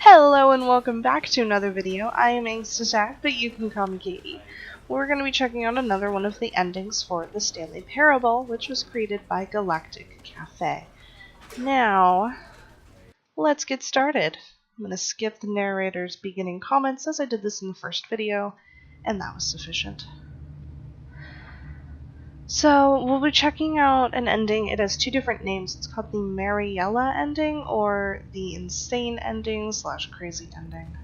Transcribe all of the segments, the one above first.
Hello and welcome back to another video. I am Angst, but you can call me Katie. We're going to be checking out another one of the endings for the Stanley Parable, which was created by Galactic Cafe. Now, let's get started. I'm going to skip the narrator's beginning comments as I did this in the first video, and that was sufficient. So, we'll be checking out an ending. It has two different names. It's called the Mariella ending, or the insane ending / crazy ending.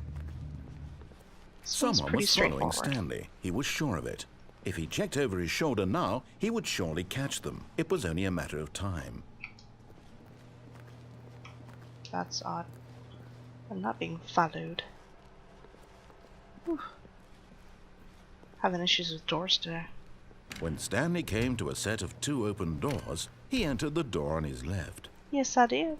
Someone was following Stanley. He was sure of it. If he checked over his shoulder now, he would surely catch them. It was only a matter of time. That's odd. I'm not being followed. Whew. Having issues with doors today. When Stanley came to a set of two open doors, he entered the door on his left. Yes, I did.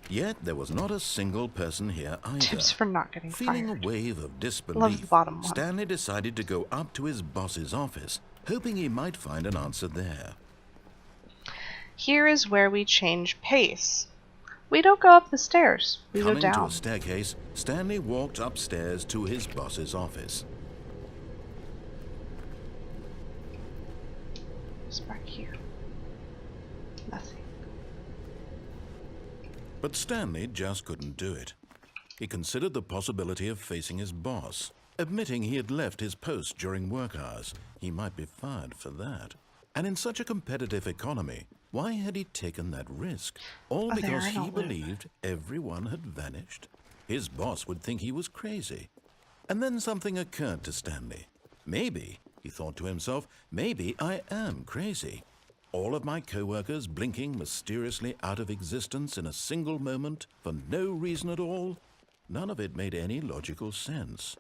Yet there was not a single person here either. Tips for not getting Feeling fired. a wave of disbelief, Love the bottom one. Stanley decided to go up to his boss's office, hoping he might find an answer there. Here is where we change pace. We don't go up the stairs. We go down. Coming to a staircase, Stanley walked upstairs to his boss's office. What's back here? Nothing. But Stanley just couldn't do it. He considered the possibility of facing his boss. Admitting he had left his post during work hours, he might be fired for that. And in such a competitive economy, why had he taken that risk? All because he believed everyone had vanished? His boss would think he was crazy. And then something occurred to Stanley. Maybe, he thought to himself, maybe I am crazy. All of my co-workers blinking mysteriously out of existence in a single moment for no reason at all? None of it made any logical sense.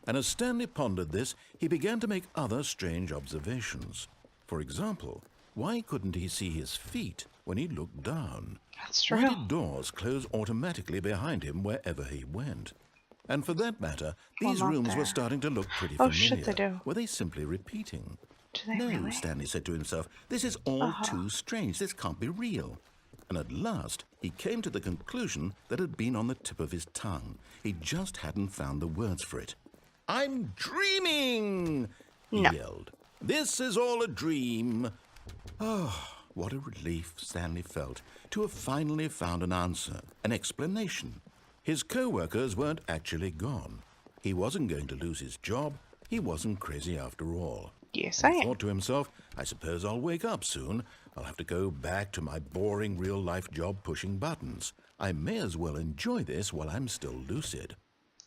And as Stanley pondered this, he began to make other strange observations. For example, why couldn't he see his feet when he looked down? That's true. Why did doors close automatically behind him wherever he went? And for that matter, these rooms were starting to look pretty familiar. Oh shit, they do. Were they simply repeating? Do they No, really? Stanley said to himself, this is all too strange. This can't be real. And at last, he came to the conclusion that had been on the tip of his tongue. He just hadn't found the words for it. I'm dreaming, he yelled. This is all a dream. Oh, what a relief Stanley felt to have finally found an answer, an explanation. His co-workers weren't actually gone. He wasn't going to lose his job. He wasn't crazy after all. Yes, He I am. thought to himself, I suppose I'll wake up soon. I'll have to go back to my boring real-life job pushing buttons. I may as well enjoy this while I'm still lucid.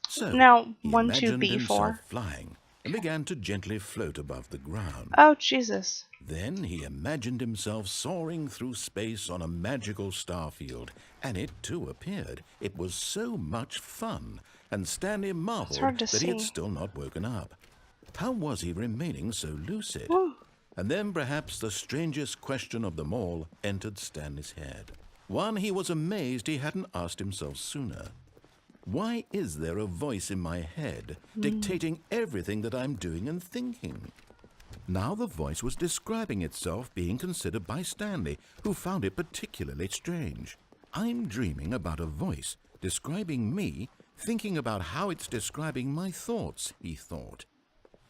So Now, he 1, imagined 2, B4. himself flying and began to gently float above the ground. Oh, Jesus. Then he imagined himself soaring through space on a magical starfield, and it too appeared. It was so much fun, and Stanley marveled that he had still not woken up. How was he remaining so lucid? Ooh. And then perhaps the strangest question of them all entered Stanley's head. One he was amazed he hadn't asked himself sooner. Why is there a voice in my head dictating everything that I'm doing and thinking? Now the voice was describing itself being considered by Stanley, who found it particularly strange. I'm dreaming about a voice describing me, thinking about how it's describing my thoughts, he thought.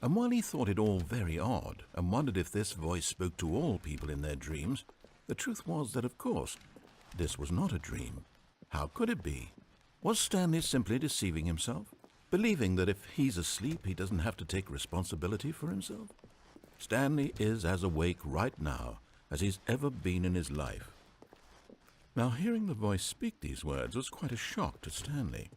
And while he thought it all very odd and wondered if this voice spoke to all people in their dreams, the truth was that, of course, this was not a dream. How could it be? Was Stanley simply deceiving himself, believing that if he's asleep, he doesn't have to take responsibility for himself? Stanley is as awake right now as he's ever been in his life. Now, hearing the voice speak these words was quite a shock to Stanley.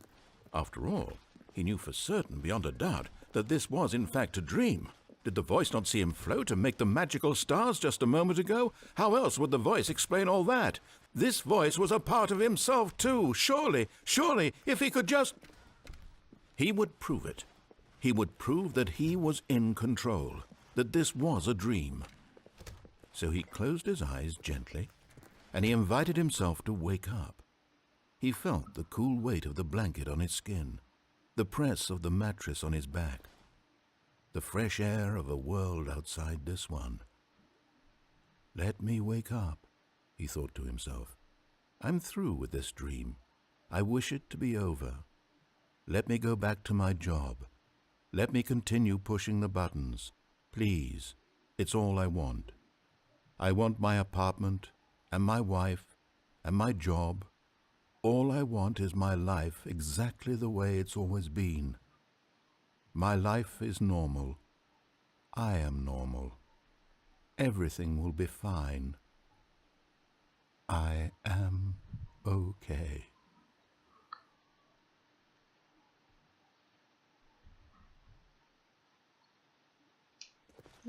After all, he knew for certain, beyond a doubt, that this was in fact a dream. Did the voice not see him float and make the magical stars just a moment ago? How else would the voice explain all that? This voice was a part of himself too. Surely, if he could just... He would prove it. He would prove that he was in control, that this was a dream. So he closed his eyes gently, and he invited himself to wake up. He felt the cool weight of the blanket on his skin, the press of the mattress on his back, the fresh air of a world outside this one. Let me wake up, he thought to himself. I'm through with this dream. I wish it to be over. Let me go back to my job. Let me continue pushing the buttons. Please, it's all I want. I want my apartment, and my wife, and my job. All I want is my life exactly the way it's always been. My life is normal. I am normal. Everything will be fine. I am okay.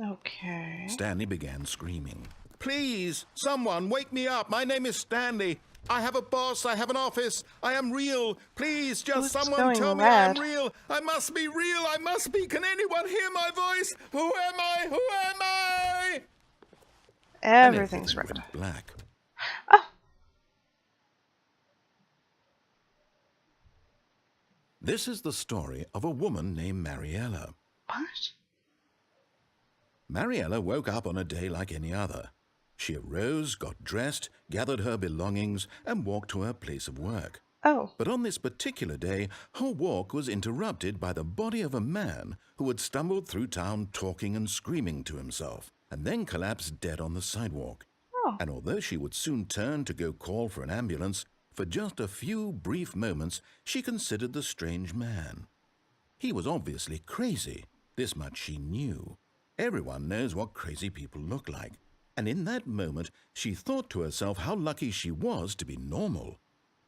Okay. Stanley began screaming. Please, someone, wake me up. My name is Stanley. I have a boss. I have an office. I am real. Please, just It's someone going tell me I am red. real. I must be real. I must be. Can anyone hear my voice? Who am I? Who am I? And Everything's everything red. went black. Oh, This is the story of a woman named Mariella. what? Mariella woke up on a day like any other. She arose, got dressed, gathered her belongings, and walked to her place of work. Oh, But on this particular day, her walk was interrupted by the body of a man who had stumbled through town talking and screaming to himself, and then collapsed dead on the sidewalk. oh. And although she would soon turn to go call for an ambulance, for just a few brief moments she considered the strange man. He was obviously crazy. This much she knew. Everyone knows what crazy people look like. And in that moment, she thought to herself how lucky she was to be normal.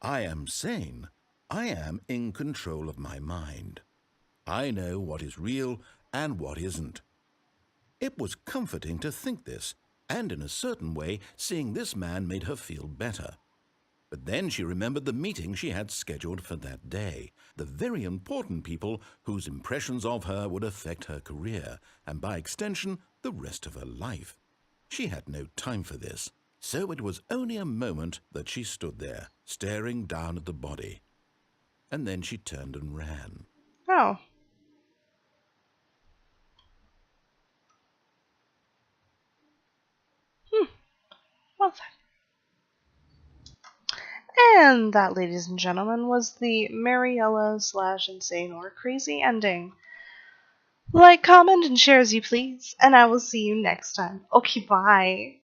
I am sane. I am in control of my mind. I know what is real and what isn't. It was comforting to think this, and in a certain way, seeing this man made her feel better. But then she remembered the meeting she had scheduled for that day, the very important people whose impressions of her would affect her career, and by extension, the rest of her life. She had no time for this, so it was only a moment that she stood there, staring down at the body. And then she turned and ran. Oh. Well then. And that, ladies and gentlemen, was the Mariella / insane or crazy ending. Like, comment, and share as you please, and I will see you next time. Okay, bye.